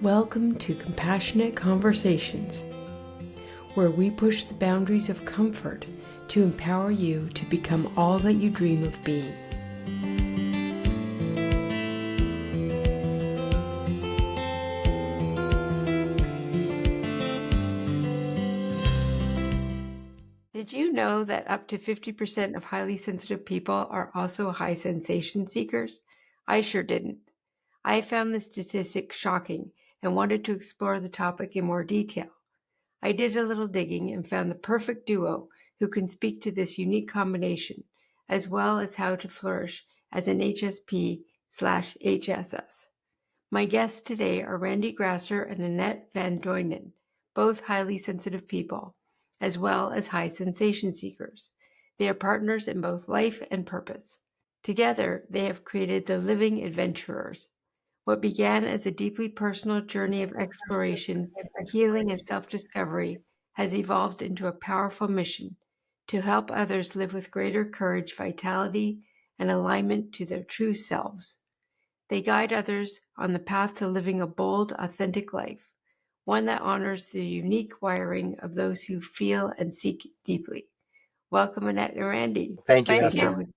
Welcome to Compassionate Conversations, where we push the boundaries of comfort to empower you to become all that you dream of being. Did you know that up to 50% of highly sensitive people are also high sensation seekers? I sure didn't. I found the statistic shocking and wanted to explore the topic in more detail. I did a little digging and found the perfect duo who can speak to this unique combination, as well as how to flourish as an HSP/HSS. My guests today are Randy Grasser and Annet van Duinen, both highly sensitive people, as well as high sensation seekers. They are partners in both life and purpose. Together, they have created the Living Adventurers. What began as a deeply personal journey of exploration, healing, and self-discovery has evolved into a powerful mission to help others live with greater courage, vitality, and alignment to their true selves. They guide others on the path to living a bold, authentic life, one that honors the unique wiring of those who feel and seek deeply. Welcome, Annet and Randy. Thank you, Esther.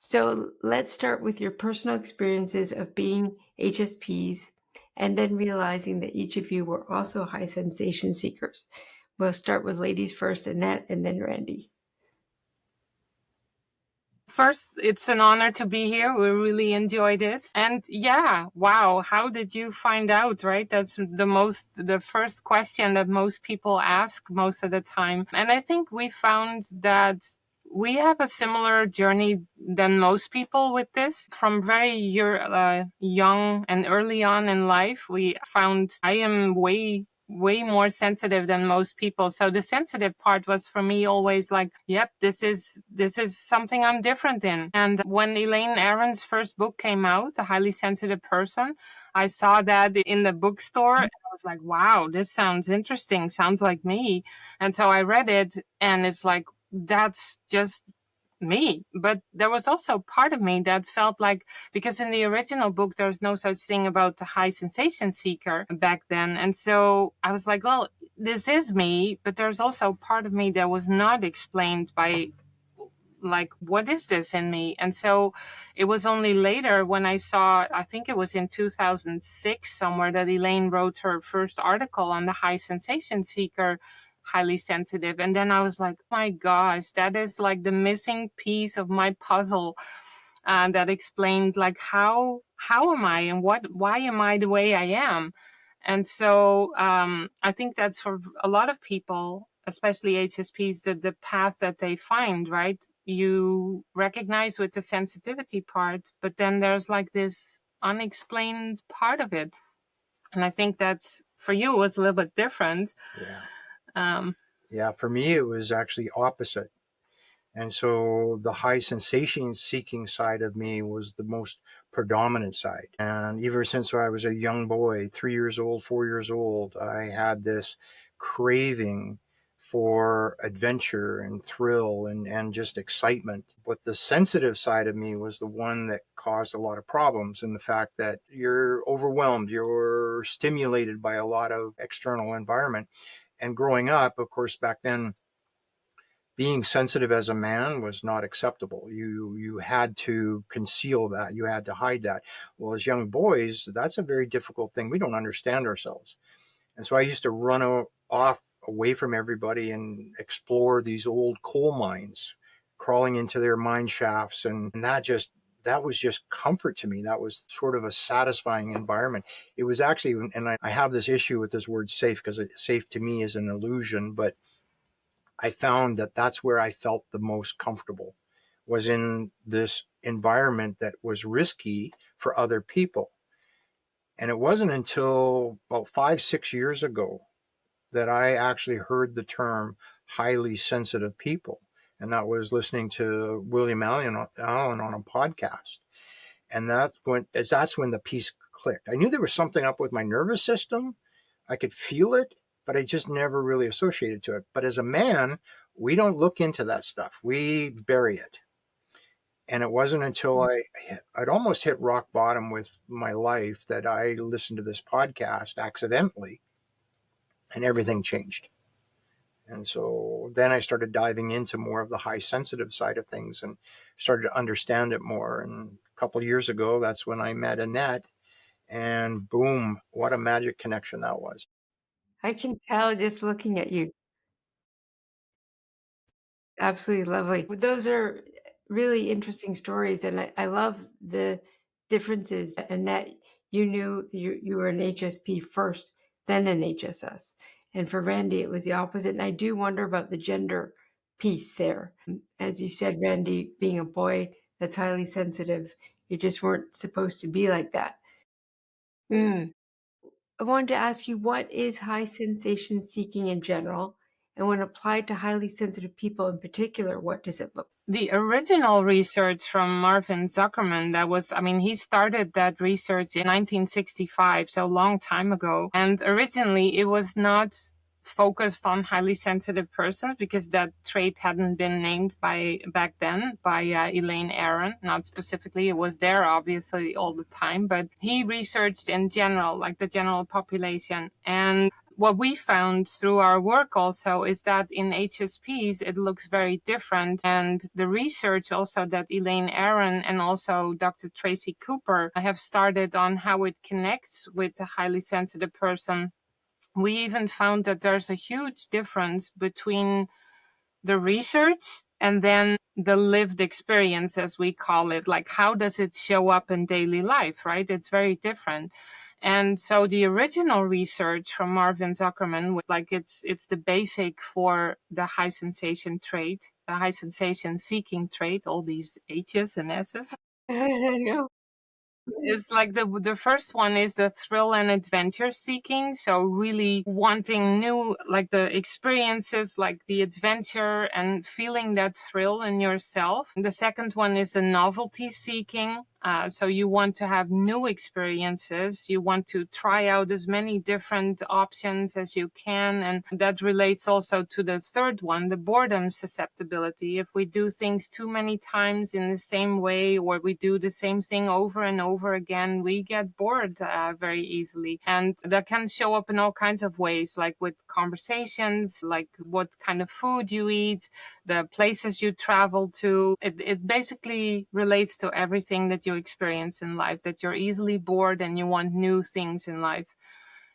So let's start with your personal experiences of being HSPs and then realizing that each of you were also high sensation seekers. We'll start with ladies first, Annet, and then Randy. First, it's an honor to be here. We really enjoy this. And yeah, wow, how did you find out, right? That's the first question that most people ask most of the time. And I think we found that we have a similar journey than most people with this. From very young and early on in life, we found I am way more sensitive than most people. So the sensitive part was for me always like, yep, this is something I'm different in. And when Elaine Aron's first book came out, The Highly Sensitive Person, I saw that in the bookstore and I was like, wow, this sounds interesting. Sounds like me. And so I read it and it's like, that's just me. But there was also part of me that felt like, because in the original book there's no such thing about the high sensation seeker back then, and so I was like, well, this is me, but there's also part of me that was not explained by, like, what is this in me? And so it was only later when I saw, I think it was in 2006 somewhere, that Elaine wrote her first article on the high sensation seeker, highly sensitive. And then I was like, my gosh, that is like the missing piece of my puzzle that explained, like, how am I and why am I the way I am? And so I think that's for a lot of people, especially HSPs, the path that they find, right? You recognize with the sensitivity part, but then there's like this unexplained part of it. And I think that's, for you, was a little bit different. Yeah, for me, it was actually opposite. And so the high sensation seeking side of me was the most predominant side. And ever since I was a young boy, 3 years old, 4 years old, I had this craving for adventure and thrill and just excitement. But the sensitive side of me was the one that caused a lot of problems, in the fact that you're overwhelmed, you're stimulated by a lot of external environment. And growing up, of course, back then, being sensitive as a man was not acceptable. You had to conceal that. You had to hide that. Well, as young boys, that's a very difficult thing. We don't understand ourselves. And so I used to run off away from everybody and explore these old coal mines, crawling into their mine shafts. And that was just comfort to me. That was sort of a satisfying environment. It was actually, and I have this issue with this word safe, because safe to me is an illusion, but I found that that's where I felt the most comfortable, was in this environment that was risky for other people. And it wasn't until about 5-6 years ago that I actually heard the term highly sensitive people. And that was listening to William Allen on a podcast. And that's when the piece clicked. I knew there was something up with my nervous system. I could feel it, but I just never really associated to it. But as a man, we don't look into that stuff. We bury it. And it wasn't until I'd almost hit rock bottom with my life that I listened to this podcast accidentally, and everything changed. And so then I started diving into more of the high sensitive side of things and started to understand it more. And a couple of years ago, that's when I met Annet, and boom, what a magic connection that was. I can tell just looking at you. Absolutely lovely. Those are really interesting stories, and I love the differences. Annette, you knew you were an HSP first, then an HSS. And for Randy, it was the opposite. And I do wonder about the gender piece there. As you said, Randy, being a boy that's highly sensitive, you just weren't supposed to be like that. Mm. I wanted to ask you, what is high sensation seeking in general? And when applied to highly sensitive people in particular, what does it look like? The original research from Marvin Zuckerman, he started that research in 1965, so a long time ago. And originally it was not focused on highly sensitive persons because that trait hadn't been named back then by Elaine Aron. Not specifically, it was there obviously all the time, but he researched in general, like the general population. And what we found through our work also is that in HSPs, it looks very different. And the research also that Elaine Aron and also Dr. Tracy Cooper have started on how it connects with a highly sensitive person. We even found that there's a huge difference between the research and then the lived experience, as we call it. Like, how does it show up in daily life, right? It's very different. And so the original research from Marvin Zuckerman, like it's the basic for the high sensation trait, the high sensation seeking trait, all these H's and S's. It's like the first one is the thrill and adventure seeking. So really wanting new, like the experiences, like the adventure and feeling that thrill in yourself. The second one is the novelty seeking. So you want to have new experiences. You want to try out as many different options as you can. And that relates also to the third one, the boredom susceptibility. If we do things too many times in the same way, or we do the same thing over and over again, we get bored very easily. And that can show up in all kinds of ways, like with conversations, like what kind of food you eat, the places you travel to. It basically relates to everything that you experience in life, that you're easily bored and you want new things in life.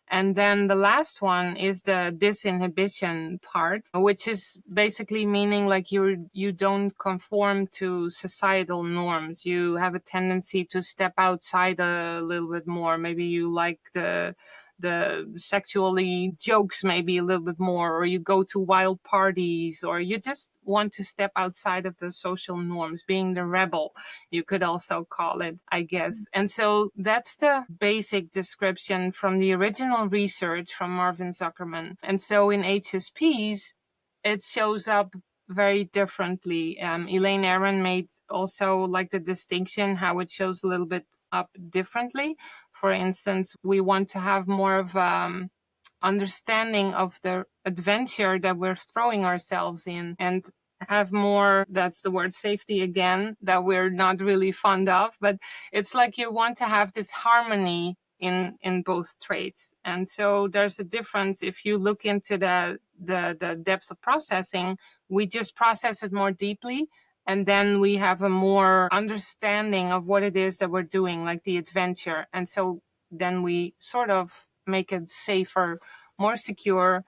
And then the last one is the disinhibition part, which is basically meaning like you don't conform to societal norms. You have a tendency to step outside a little bit more. Maybe you like the sexually jokes maybe a little bit more, or you go to wild parties, or you just want to step outside of the social norms, being the rebel, you could also call it, I guess. And so that's the basic description from the original research from Marvin Zuckerman. And so in HSPs, it shows up very differently. Elaine Aron made also like the distinction how it shows a little bit up differently. For instance, we want to have more of understanding of the adventure that we're throwing ourselves in, and have more, that's the word safety again, that we're not really fond of, but it's like you want to have this harmony in both traits. And so there's a difference. If you look into the depths of processing, we just process it more deeply, and then we have a more understanding of what it is that we're doing, like the adventure. And so then we sort of make it safer, more secure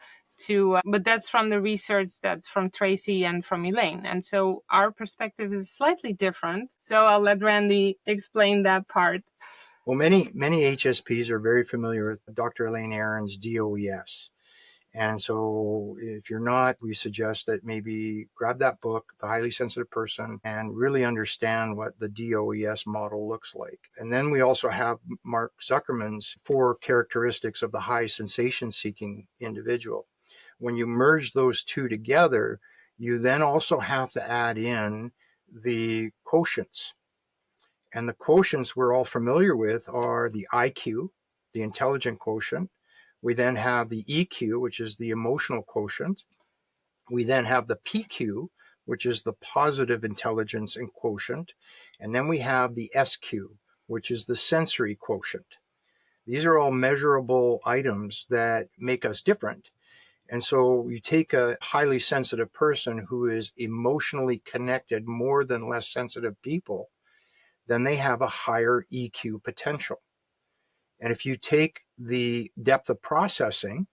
to, but that's from the research that's from Tracy and from Elaine. And so our perspective is slightly different. So I'll let Randy explain that part. Well, many HSPs are very familiar with Dr. Elaine Aron's DOES. And so if you're not, we suggest that maybe grab that book, The Highly Sensitive Person, and really understand what the DOES model looks like. And then we also have Mark Zuckerman's 4 characteristics of the high sensation seeking individual. When you merge those two together, you then also have to add in the quotients. And the quotients we're all familiar with are the IQ, the intelligent quotient. We then have the EQ, which is the emotional quotient. We then have the PQ, which is the positive intelligence and quotient. And then we have the SQ, which is the sensory quotient. These are all measurable items that make us different. And so you take a highly sensitive person who is emotionally connected more than less sensitive people, then they have a higher EQ potential. And if you take the depth of processing,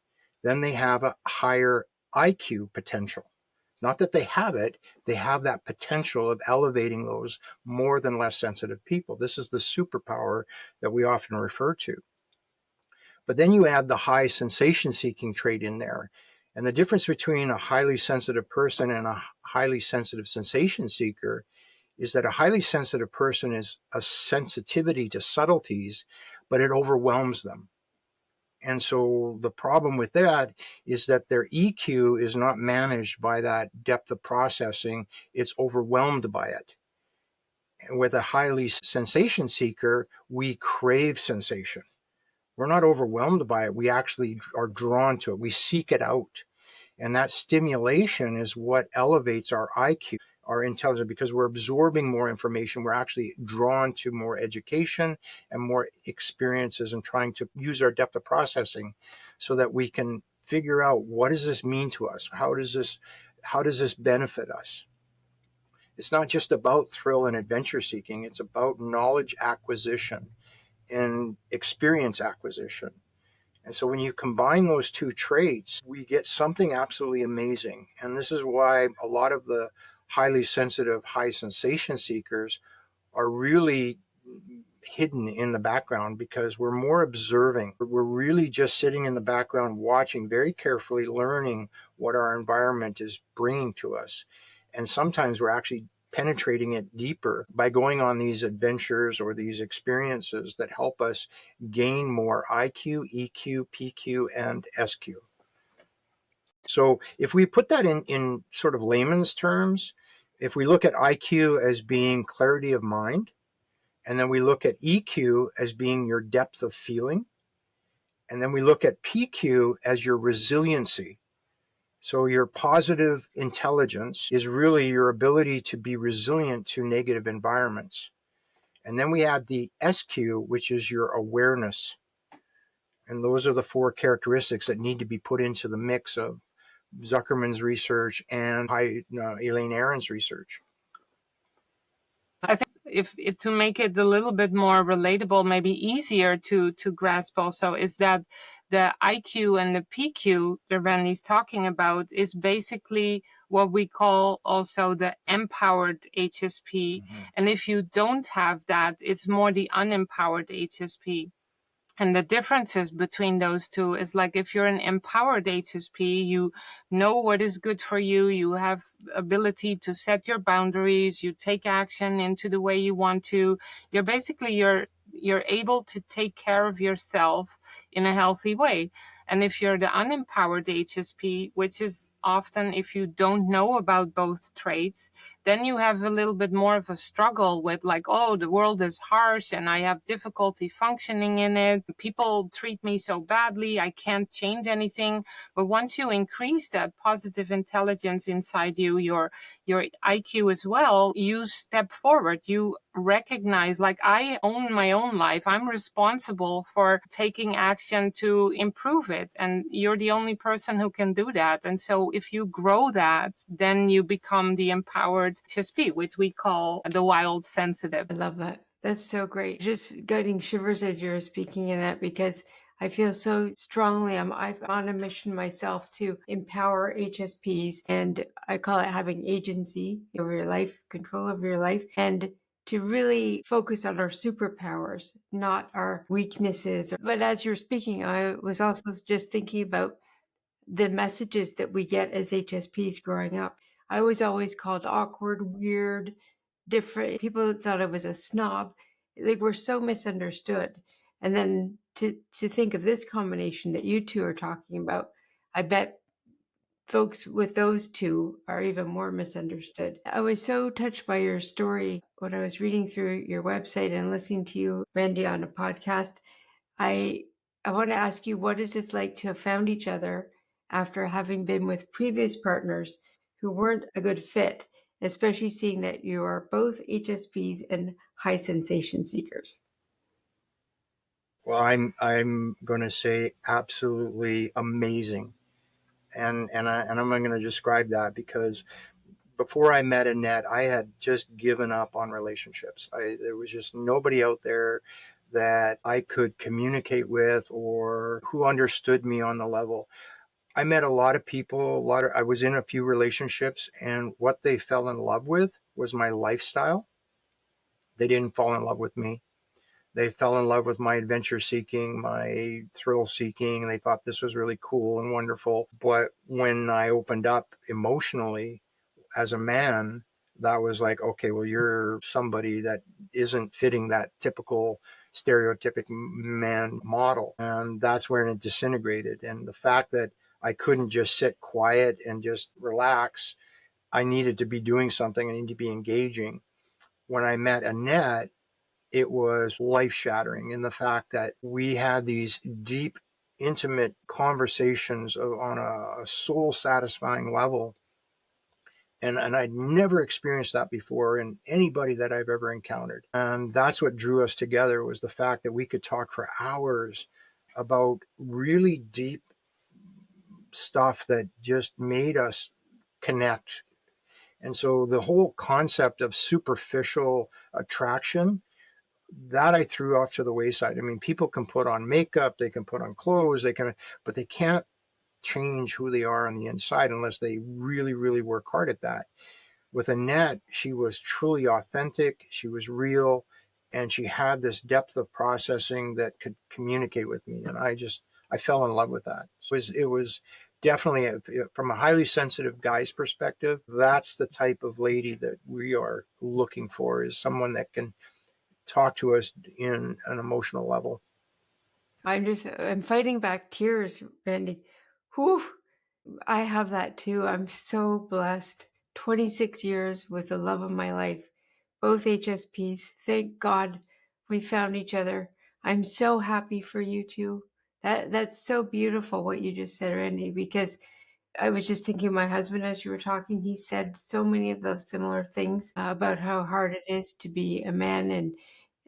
then they have a higher IQ potential. Not that they have it, they have that potential of elevating those more than less sensitive people. This is the superpower that we often refer to. But then you add the high sensation-seeking trait in there. And the difference between a highly sensitive person and a highly sensitive sensation seeker is that a highly sensitive person is a sensitivity to subtleties, but it overwhelms them. And so the problem with that is that their EQ is not managed by that depth of processing. It's overwhelmed by it. And with a highly sensation seeker, we crave sensation. We're not overwhelmed by it. We actually are drawn to it. We seek it out. And that stimulation is what elevates our IQ, our intelligence, because we're absorbing more information. We're actually drawn to more education and more experiences and trying to use our depth of processing so that we can figure out, what does this mean to us? How does this benefit us? It's not just about thrill and adventure seeking. It's about knowledge acquisition and experience acquisition. And so when you combine those two traits, we get something absolutely amazing. And this is why a lot of the highly sensitive, high sensation seekers are really hidden in the background, because we're more observing. We're really just sitting in the background, watching very carefully, learning what our environment is bringing to us. And sometimes we're actually penetrating it deeper by going on these adventures or these experiences that help us gain more IQ, EQ, PQ, and SQ. So if we put that in sort of layman's terms, if we look at IQ as being clarity of mind, and then we look at EQ as being your depth of feeling, and then we look at PQ as your resiliency. So your positive intelligence is really your ability to be resilient to negative environments. And then we add the SQ, which is your awareness. And those are the four characteristics that need to be put into the mix of Zuckerman's research and Elaine Aron's research. I think if to make it a little bit more relatable, maybe easier to grasp also, is that the IQ and the PQ that Randy's talking about is basically what we call also the empowered HSP. Mm-hmm. And if you don't have that, it's more the unempowered HSP. And the differences between those two is, like, if you're an empowered HSP, you know what is good for you. You have ability to set your boundaries. You take action into the way you want to. You're able to take care of yourself in a healthy way. And if you're the unempowered HSP, which is often if you don't know about both traits, then you have a little bit more of a struggle with, like, oh, the world is harsh and I have difficulty functioning in it. People treat me so badly, I can't change anything. But once you increase that positive intelligence inside you, your IQ as well, you step forward. You recognize, like, I own my own life. I'm responsible for taking action to improve it. And you're the only person who can do that. And so if you grow that, then you become the empowered HSP, which we call the wild sensitive. I love that. That's so great. Just getting shivers as you're speaking in that, because I feel so strongly. I'm on a mission myself to empower HSPs, and I call it having agency over your life, control over your life, and to really focus on our superpowers, not our weaknesses. But as you're speaking, I was also just thinking about the messages that we get as HSPs growing up. I was always called awkward, weird, different. People thought I was a snob. They were so misunderstood. And then to think of this combination that you two are talking about, I bet folks with those two are even more misunderstood. I was so touched by your story when I was reading through your website and listening to you, Randy, on a podcast. I want to ask you what it is like to have found each other after having been with previous partners who weren't a good fit, especially seeing that you are both HSPs and high sensation seekers? Well, I'm going to say absolutely amazing, and I'm going to describe that because before I met Annette, I had just given up on relationships. There was just nobody out there that I could communicate with or who understood me on the level. I met a lot of people, I was in a few relationships, and what they fell in love with was my lifestyle. They didn't fall in love with me. They fell in love with my adventure seeking, my thrill seeking. They thought this was really cool and wonderful. But when I opened up emotionally as a man, that was like, okay, well, you're somebody that isn't fitting that typical stereotypic man model. And that's where it disintegrated. And the fact that I couldn't just sit quiet and just relax, I needed to be doing something. I needed to be engaging. When I met Annette, it was life shattering in the fact that we had these deep, intimate conversations on a soul satisfying level. And I'd never experienced that before in anybody that I've ever encountered. And that's what drew us together, was the fact that we could talk for hours about really deep stuff that just made us connect. And so the whole concept of superficial attraction, that I threw off to the wayside. I mean, people can put on makeup, they can put on clothes, but they can't change who they are on the inside unless they really, really work hard at that. With Annette, she was truly authentic, she was real, and she had this depth of processing that could communicate with me. And I fell in love with that. So it was definitely, from a highly sensitive guy's perspective, that's the type of lady that we are looking for, is someone that can talk to us in an emotional level. I'm fighting back tears, Randy. Whew. I have that too. I'm so blessed. 26 years with the love of my life, both HSPs. Thank God we found each other. I'm so happy for you two. That's so beautiful what you just said, Randy, because I was just thinking of my husband as you were talking. He said so many of those similar things about how hard it is to be a man and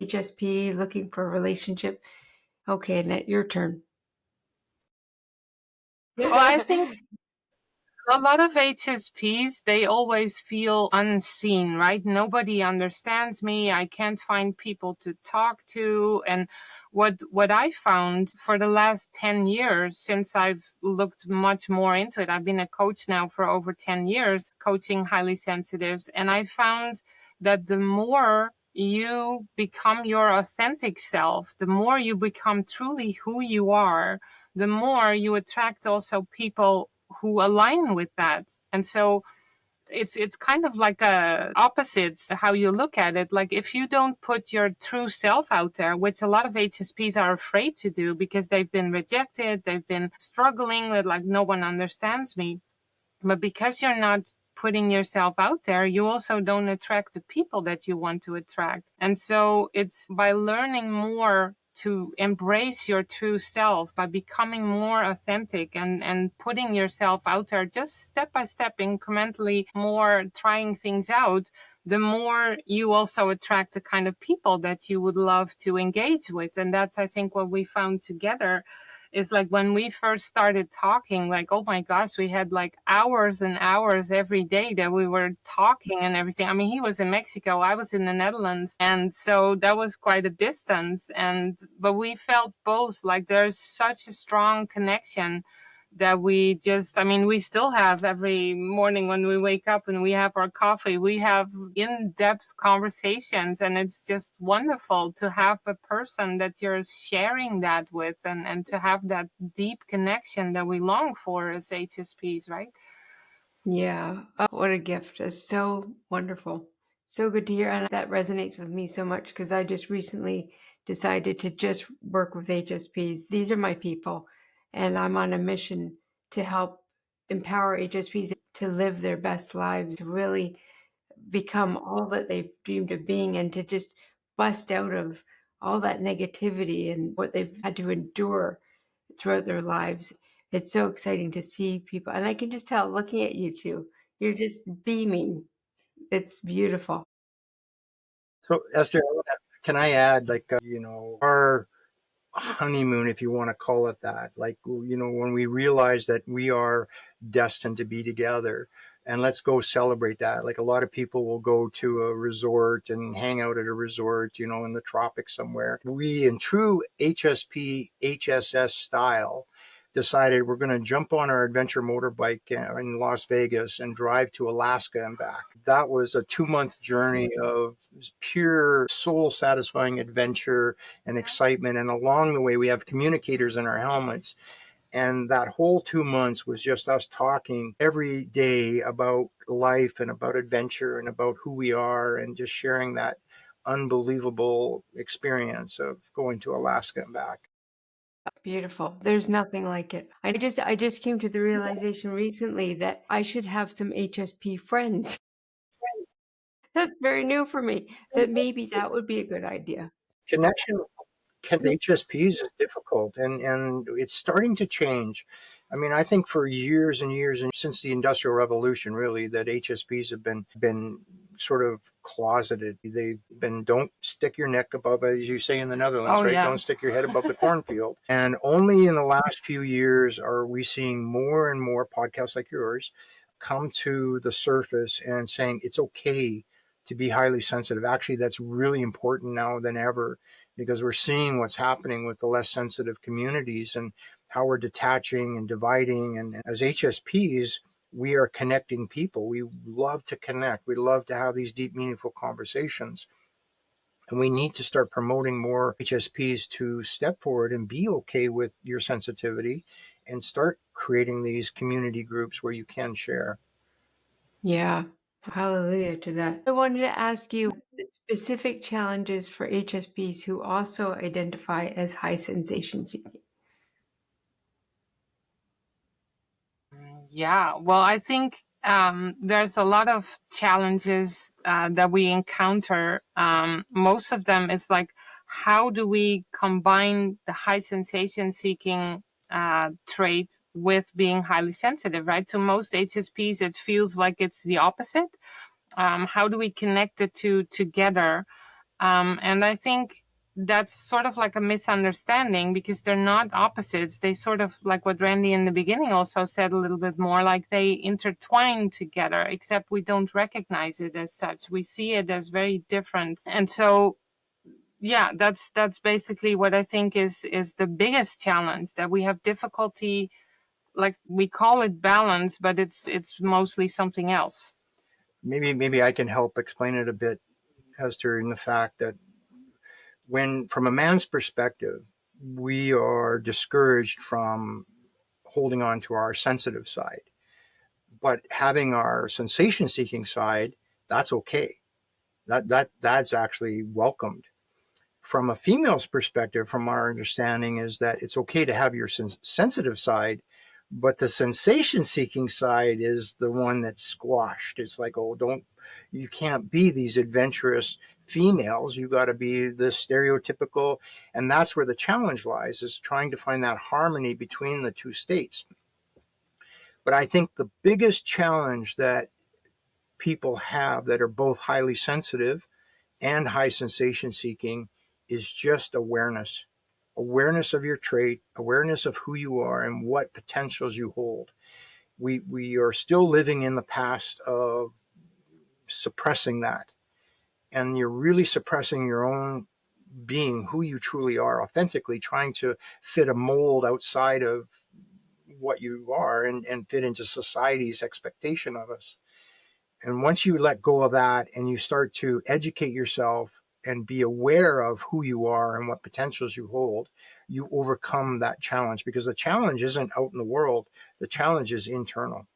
HSP looking for a relationship. Okay, Annette, your turn. Well, I think a lot of HSPs, they always feel unseen, right? Nobody understands me. I can't find people to talk to. And what I found for the last 10 years, since I've looked much more into it, I've been a coach now for over 10 years, coaching highly sensitives. And I found that the more you become your authentic self, the more you become truly who you are, the more you attract also people who align with that. And so it's kind of like opposites how you look at it. Like if you don't put your true self out there, which a lot of HSPs are afraid to do because they've been rejected, they've been struggling with like, no one understands me. But because you're not putting yourself out there, you also don't attract the people that you want to attract. And so it's by learning more to embrace your true self, by becoming more authentic and putting yourself out there just step by step, incrementally more, trying things out, the more you also attract the kind of people that you would love to engage with. And that's, I think, what we found together is like when we first started talking, like, oh my gosh, we had like hours and hours every day that we were talking and everything. I mean, he was in Mexico, I was in the Netherlands. And so that was quite a distance. But we felt both like there's such a strong connection that we just, I mean, we still have every morning when we wake up and we have our coffee, we have in-depth conversations, and it's just wonderful to have a person that you're sharing that with, and to have that deep connection that we long for as HSPs, right? Yeah. Oh, what a gift. It's so wonderful. So good to hear. And that resonates with me so much because I just recently decided to just work with HSPs. These are my people. And I'm on a mission to help empower HSPs to live their best lives, to really become all that they've dreamed of being, and to just bust out of all that negativity and what they've had to endure throughout their lives. It's so exciting to see people. And I can just tell looking at you two, you're just beaming. It's beautiful. So, Esther, can I add, our honeymoon, if you want to call it that, when we realize that we are destined to be together, and let's go celebrate that. Like, a lot of people will go to a resort and hang out at a resort, in the tropics somewhere. We, in true HSP, HSS style, decided we're going to jump on our adventure motorbike in Las Vegas and drive to Alaska and back. That was a 2-month journey of pure soul satisfying adventure and excitement. And along the way, we have communicators in our helmets. And that whole 2 months was just us talking every day about life and about adventure and about who we are, and just sharing that unbelievable experience of going to Alaska and back. Beautiful. There's nothing like it. I just came to the realization recently that I should have some HSP friends. That's very new for me. That maybe that would be a good idea. Connection HSPs is difficult, and it's starting to change. I mean, I think for years and years, and since the Industrial Revolution, really, that HSPs have been sort of closeted. They've been, don't stick your neck above, as you say in the Netherlands, Oh right? yeah. Don't stick your head above the cornfield. And only in the last few years are we seeing more and more podcasts like yours come to the surface and saying it's okay to be highly sensitive. Actually, that's really important now than ever, because we're seeing what's happening with the less sensitive communities and how we're detaching and dividing. And as HSPs, we are connecting people. We love to connect. We love to have these deep, meaningful conversations. And we need to start promoting more HSPs to step forward and be okay with your sensitivity and start creating these community groups where you can share. Yeah. Hallelujah to that. I wanted to ask you specific challenges for HSPs who also identify as high sensation seeking. Yeah, well, I think there's a lot of challenges that we encounter. Most of them is like, how do we combine the high sensation seeking trait with being highly sensitive, right? To most HSPs, it feels like it's the opposite. How do we connect the two together? And I think that's sort of like a misunderstanding, because they're not opposites. They sort of, like what Randy in the beginning also said a little bit more, like they intertwine together, except we don't recognize it as such. We see it as very different. And so, yeah, that's basically what I think is the biggest challenge, that we have difficulty, like we call it balance, but it's mostly something else. Maybe I can help explain it a bit, Esther, in the fact that when, from a man's perspective, we are discouraged from holding on to our sensitive side, but having our sensation seeking side, that's okay. That's actually welcomed. From a female's perspective, from our understanding, is that it's okay to have your sensitive side, but the sensation seeking side is the one that's squashed. It's like, oh, you can't be these adventurous females. You got to be the stereotypical. And that's where the challenge lies, is trying to find that harmony between the two states. But I think the biggest challenge that people have that are both highly sensitive and high sensation seeking is just awareness of your trait, awareness of who you are and what potentials you hold. We are still living in the past of suppressing that, and you're really suppressing your own being, who you truly are authentically, trying to fit a mold outside of what you are, and fit into society's expectation of us. And once you let go of that and you start to educate yourself and be aware of who you are and what potentials you hold, you overcome that challenge, because the challenge isn't out in the world. The challenge is internal.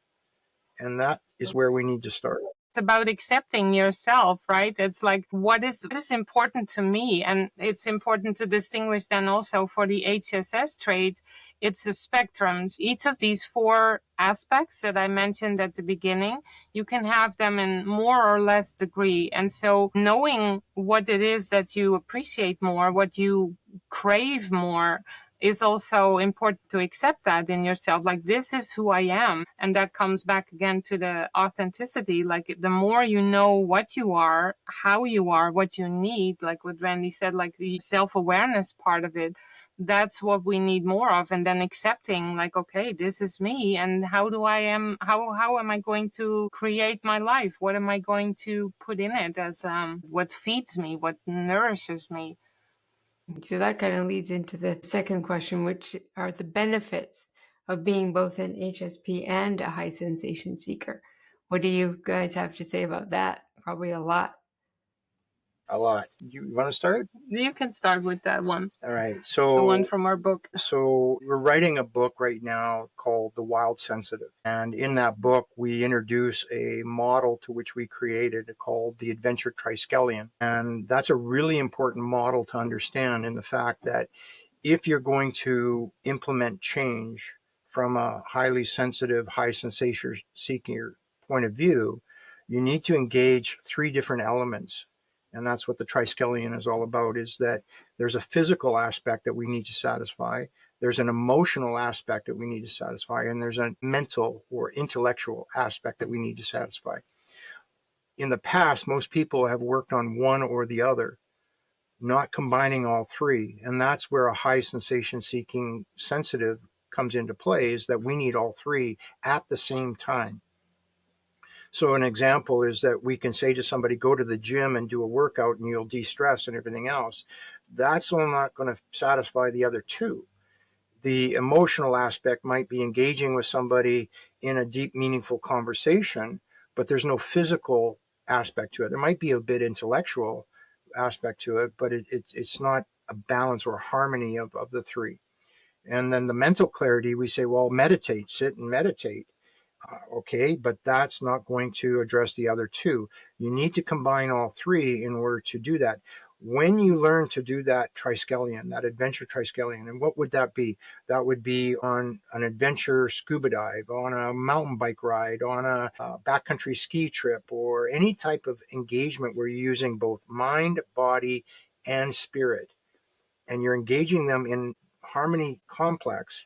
And that is where we need to start. It's about accepting yourself, right? It's like, what is important to me? And it's important to distinguish then also for the HSS trait, it's a spectrum. Each of these four aspects that I mentioned at the beginning, you can have them in more or less degree. And so knowing what it is that you appreciate more, what you crave more, is also important to accept that in yourself. Like, this is who I am. And that comes back again to the authenticity. Like, the more you know what you are, how you are, what you need, like what Randy said, like the self-awareness part of it, that's what we need more of. And then accepting, like, okay, this is me, and how am I going to create my life? What am I going to put in it as what feeds me, what nourishes me? So that kind of leads into the second question, which are the benefits of being both an HSP and a high sensation seeker. What do you guys have to say about that? Probably a lot. A lot. You want to start? You can start with that one. All right. The one from our book. So we're writing a book right now called The Wild Sensitive. And in that book, we introduce a model to which we created called the Adventure Triskelion. And that's a really important model to understand, in the fact that if you're going to implement change from a highly sensitive, high sensation seeker point of view, you need to engage 3 different elements. And that's what the Triskelion is all about, is that there's a physical aspect that we need to satisfy, there's an emotional aspect that we need to satisfy, and there's a mental or intellectual aspect that we need to satisfy. In the past, most people have worked on one or the other, not combining all 3. And that's where a high sensation seeking sensitive comes into play, is that we need all 3 at the same time. So an example is that we can say to somebody, go to the gym and do a workout and you'll de-stress and everything else. That's all not going to satisfy the other 2. The emotional aspect might be engaging with somebody in a deep, meaningful conversation, but there's no physical aspect to it. There might be a bit intellectual aspect to it, but it's not a balance or harmony of the 3. And then the mental clarity, we say, well, meditate, sit and meditate. Okay, but that's not going to address the other 2. You need to combine all 3 in order to do that. When you learn to do that Triskelion, that adventure Triskelion, and what would that be? That would be on an adventure scuba dive, on a mountain bike ride, on a backcountry ski trip, or any type of engagement where you're using both mind, body, and spirit, and you're engaging them in harmony complex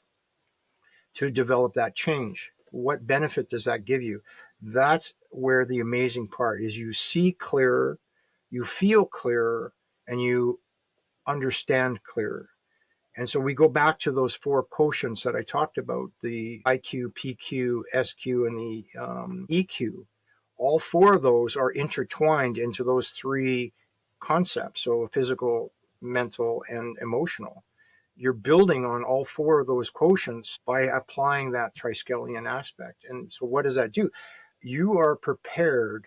to develop that change. What benefit does that give you? That's where the amazing part is. You see clearer, you feel clearer, and you understand clearer. And so we go back to those 4 quotients that I talked about, the IQ, PQ, SQ, and the EQ. All 4 of those are intertwined into those 3 concepts. So physical, mental, and emotional. You're building on all 4 of those quotients by applying that Triskelion aspect. And so what does that do? You are prepared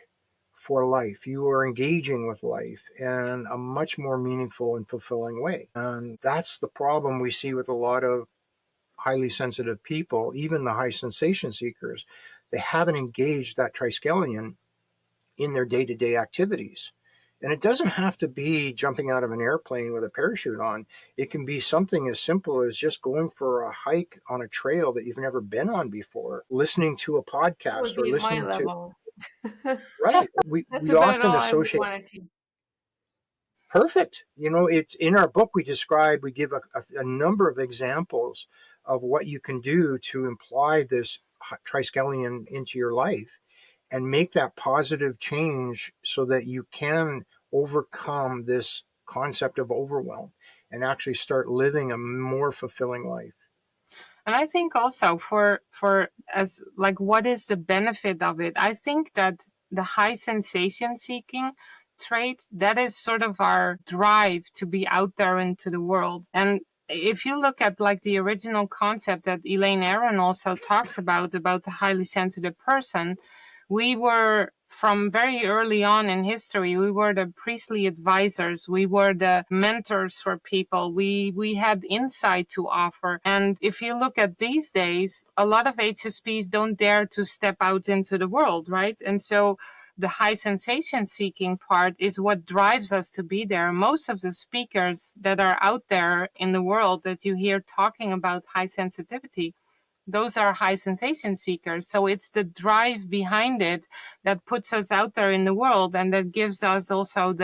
for life. You are engaging with life in a much more meaningful and fulfilling way. And that's the problem we see with a lot of highly sensitive people, even the high sensation seekers. They haven't engaged that Triskelion in their day-to-day activities. And it doesn't have to be jumping out of an airplane with a parachute on. It can be something as simple as just going for a hike on a trail that you've never been on before, listening to a podcast, or listening to... Right. We about often all I associate... wanted to. Perfect. It's in our book, we give a number of examples of what you can do to imply this Triskelion into your life and make that positive change so that you can overcome this concept of overwhelm and actually start living a more fulfilling life. And I think also for as like, what is the benefit of it? I think that the high sensation seeking trait, that is sort of our drive to be out there into the world. And if you look at like the original concept that Elaine Aron also talks about the highly sensitive person, we were, from very early on in history, we were the priestly advisors. We were the mentors for people. We had insight to offer. And if you look at these days, a lot of HSPs don't dare to step out into the world, right? And so the high sensation seeking part is what drives us to be there. Most of the speakers that are out there in the world that you hear talking about high sensitivity, those are high sensation seekers. So it's the drive behind it that puts us out there in the world, and that gives us also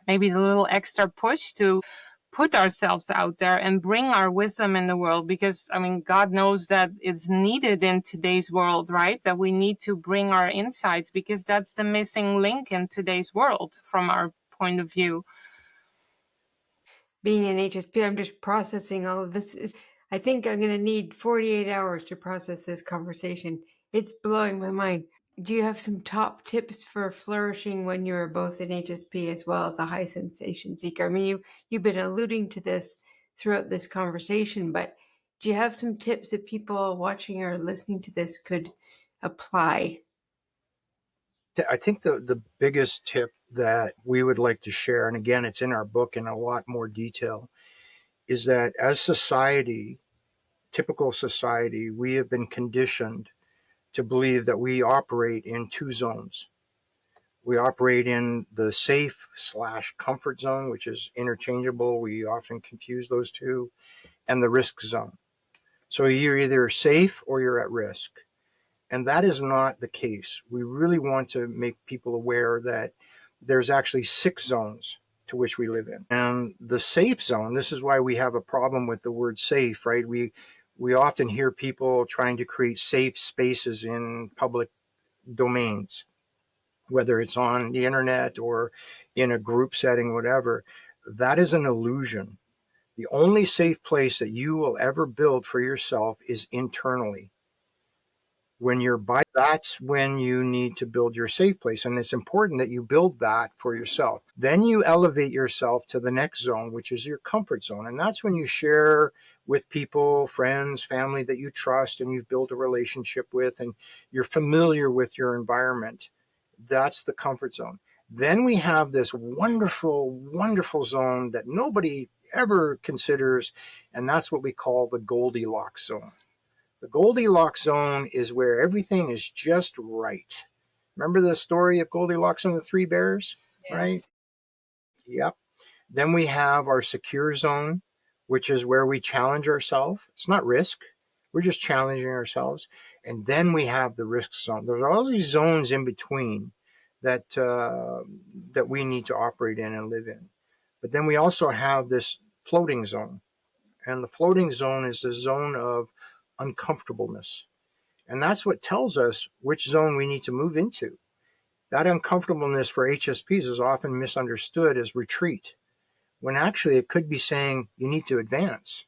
maybe the little extra push to put ourselves out there and bring our wisdom in the world, because I mean, God knows that it's needed in today's world, right? That we need to bring our insights, because that's the missing link in today's world from our point of view. Being an HSP, I'm just processing all of this. I think I'm going to need 48 hours to process this conversation. It's blowing my mind. Do you have some top tips for flourishing when you're both an HSP as well as a high sensation seeker? I mean, you've been alluding to this throughout this conversation, but do you have some tips that people watching or listening to this could apply? I think the biggest tip that we would like to share, and again, it's in our book in a lot more detail, is that as society, typical society, we have been conditioned to believe that we operate in two zones. We operate in the safe/comfort zone, which is interchangeable. We often confuse those two, and the risk zone. So you're either safe or you're at risk. And that is not the case. We really want to make people aware that there's actually 6 zones to which we live in. And the safe zone, this is why we have a problem with the word safe, right? We often hear people trying to create safe spaces in public domains, whether it's on the internet or in a group setting, whatever. That is an illusion. The only safe place that you will ever build for yourself is internally. When you're by, that's when you need to build your safe place. And it's important that you build that for yourself. Then you elevate yourself to the next zone, which is your comfort zone. And that's when you share with people, friends, family that you trust and you've built a relationship with, and you're familiar with your environment. That's the comfort zone. Then we have this wonderful, wonderful zone that nobody ever considers, and that's what we call the Goldilocks zone. The Goldilocks zone is where everything is just right. Remember the story of Goldilocks and the Three Bears? Yes. Right? Yep. Then we have our secure zone, which is where we challenge ourselves. It's not risk. We're just challenging ourselves. And then we have the risk zone. There's all these zones in between that that we need to operate in and live in. But then we also have this floating zone. And the floating zone is the zone of uncomfortableness. And that's what tells us which zone we need to move into. That uncomfortableness for HSPs is often misunderstood as retreat, when actually it could be saying you need to advance.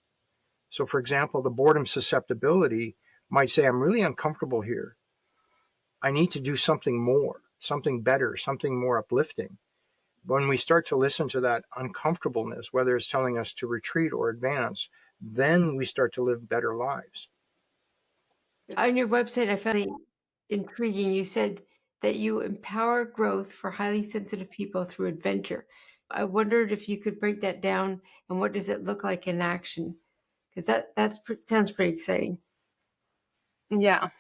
So, for example, the boredom susceptibility might say, I'm really uncomfortable here. I need to do something more, something better, something more uplifting. When we start to listen to that uncomfortableness, whether it's telling us to retreat or advance, then we start to live better lives. On your website, I found it intriguing. You said that you empower growth for highly sensitive people through adventure. I wondered if you could break that down and what does it look like in action? Because that sounds pretty exciting. Yeah.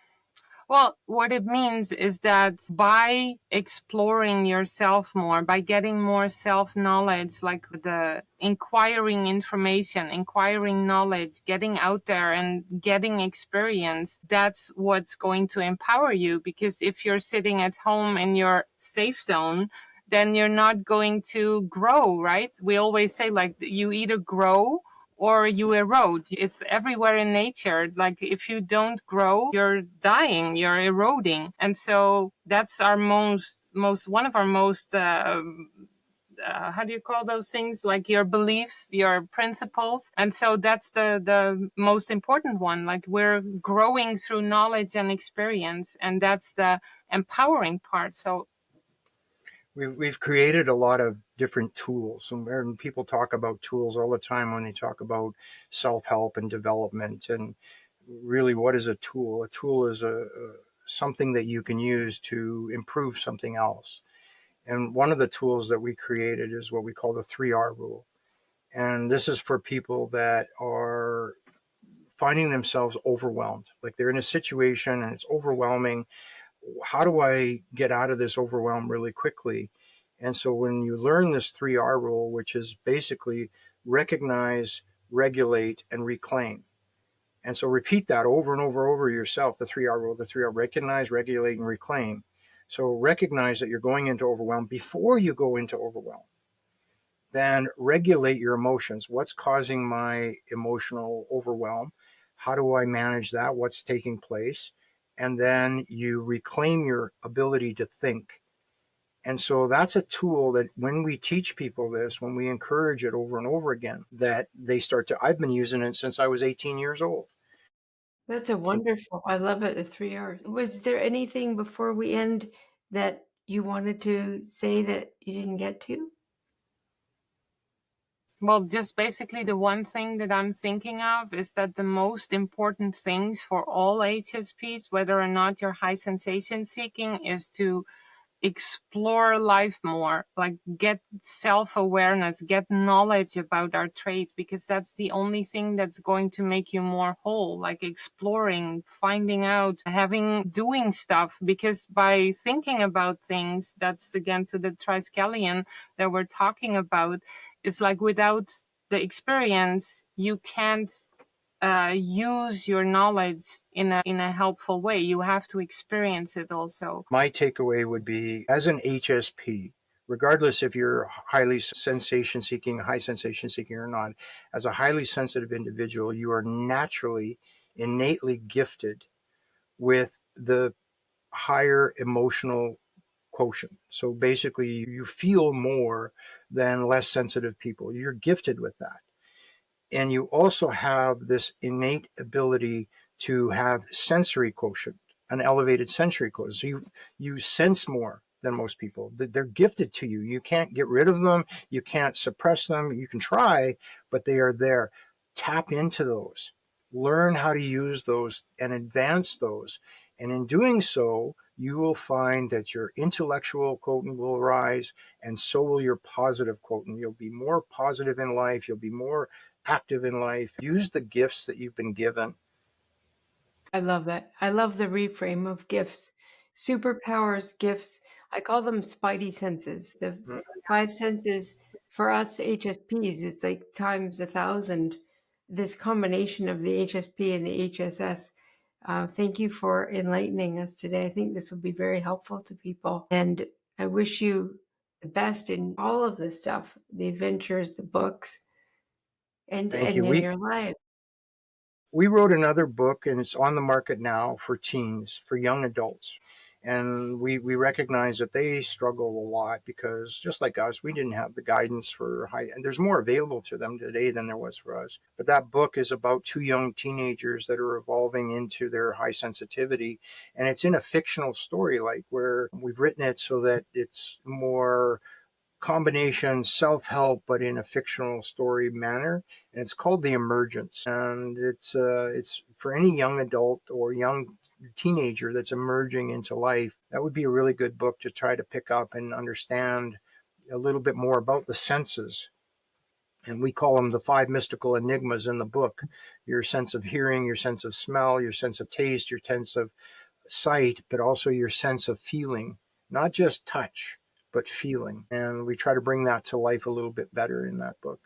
Well, what it means is that by exploring yourself more, by getting more self-knowledge, like the inquiring information, inquiring knowledge, getting out there and getting experience, that's what's going to empower you. Because if you're sitting at home in your safe zone, then you're not going to grow, right? We always say, like, you either grow or you erode. It's everywhere in nature. Like, if you don't grow, you're dying, you're eroding. And so that's our one of our most, how do you call those things? Like your beliefs, your principles. And so that's the most important one. Like, we're growing through knowledge and experience, and that's the empowering part. So We've created a lot of different tools, and people talk about tools all the time when they talk about self-help and development. And really, what is a tool? A tool is something that you can use to improve something else. And one of the tools that we created is what we call the 3R rule. And this is for people that are finding themselves overwhelmed, like they're in a situation and it's overwhelming. How do I get out of this overwhelm really quickly? And so when you learn this 3R rule, which is basically recognize, regulate, and reclaim. And so repeat that over and over yourself, the 3R rule, the 3R: recognize, regulate, and reclaim. So recognize that you're going into overwhelm before you go into overwhelm. then regulate your emotions. What's causing my emotional overwhelm? How do I manage that? What's taking place? And then you reclaim your ability to think. And so that's a tool that when we teach people this, when we encourage it over and over again, that they start to, I've been using it since I was 18 years old. That's a wonderful. I love it. The 3 hours. Was there anything before we end that you wanted to say that you didn't get to? Well, just basically the one thing that I'm thinking of is that the most important things for all HSPs, whether or not you're high sensation seeking, is to explore life more, like get self-awareness, get knowledge about our traits, because that's the only thing that's going to make you more whole, like exploring, finding out, doing stuff. Because by thinking about things, that's again to the Triskelion that we're talking about, it's like without the experience, you can't use your knowledge in a helpful way. You have to experience it also. My takeaway would be, as an HSP, regardless if you're highly sensation seeking, high sensation seeking or not, as a highly sensitive individual, you are naturally, innately gifted with the higher emotional quotient. So basically, you feel more than less sensitive people. You're gifted with that. And you also have this innate ability to have sensory quotient, an elevated sensory quotient. So you sense more than most people. They're gifted to you. You can't get rid of them. You can't suppress them. You can try, but they are there. Tap into those. Learn how to use those and advance those. And in doing so, you will find that your intellectual quotient will rise, and so will your positive quotient. You'll be more positive in life. You'll be more active in life. Use the gifts that you've been given. I love that. I love the reframe of gifts, superpowers, gifts. I call them spidey senses. The five senses for us HSPs, it's like times 1,000. This combination of the HSP and the HSS. Thank you for enlightening us today. I think this will be very helpful to people. And I wish you the best in all of this stuff, the adventures, the books, and Thank you. in your life. We wrote another book, and it's on the market now for teens, for young adults. And we recognize that they struggle a lot because, just like us, we didn't have the guidance for high, and there's more available to them today than there was for us. But that book is about two young teenagers that are evolving into their high sensitivity. And it's in a fictional story, like where we've written it so that it's more combination self-help but in a fictional story manner, and it's called The Emergence. And it's for any young adult or young teenager that's emerging into life. That would be a really good book to try to pick up and understand a little bit more about the senses. And we call them the five mystical enigmas in the book: your sense of hearing, your sense of smell, your sense of taste, your sense of sight, but also your sense of feeling, not just touch, but feeling. And we try to bring that to life a little bit better in that book.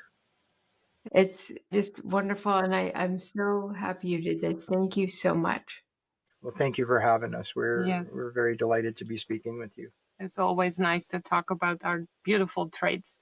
It's just wonderful, and I'm so happy you did this. Thank you so much. Well, thank you for having us. Yes, We're very delighted to be speaking with you. it's always nice to talk about our beautiful traits.